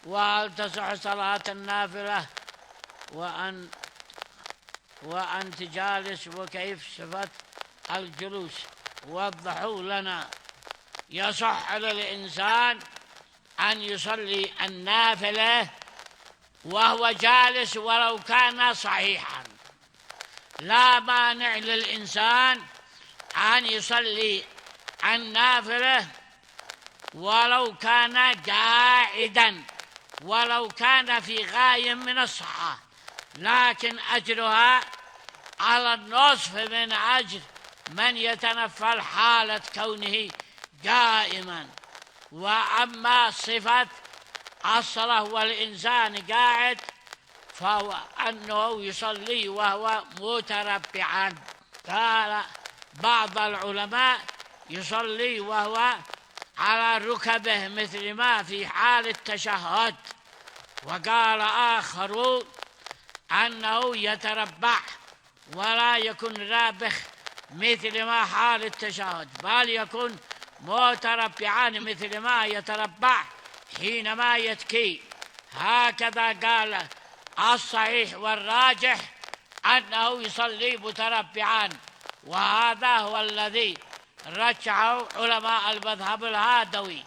وهل تصح صلاة النافلة وأنت جالس، وكيف صفة الجلوس؟ وضحوا لنا. يصح للإنسان أن يصلي النافلة وهو جالس ولو كان صحيحا، لا مانع للإنسان أن يصلي النافلة ولو كان قاعدا، ولو كان في غاية من الصحة، لكن أجرها على النصف من أجر من يتنفل حالة كونه قائما. وأما صفة الصلاة والإنسان قاعد فهو أنه يصلي وهو متربعا. قال بعض العلماء يصلي وهو على ركبه مثل ما في حال التشهد، وقال آخرون أنه يتربع ولا يكون رابخ مثل ما حال التشهد، بل يكون متربعان مثل ما يتربع حينما يتكي. هكذا قال الصحيح والراجح أنه يصلي متربعا، وهذا هو الذي رجحه علماء المذهب الهادوي.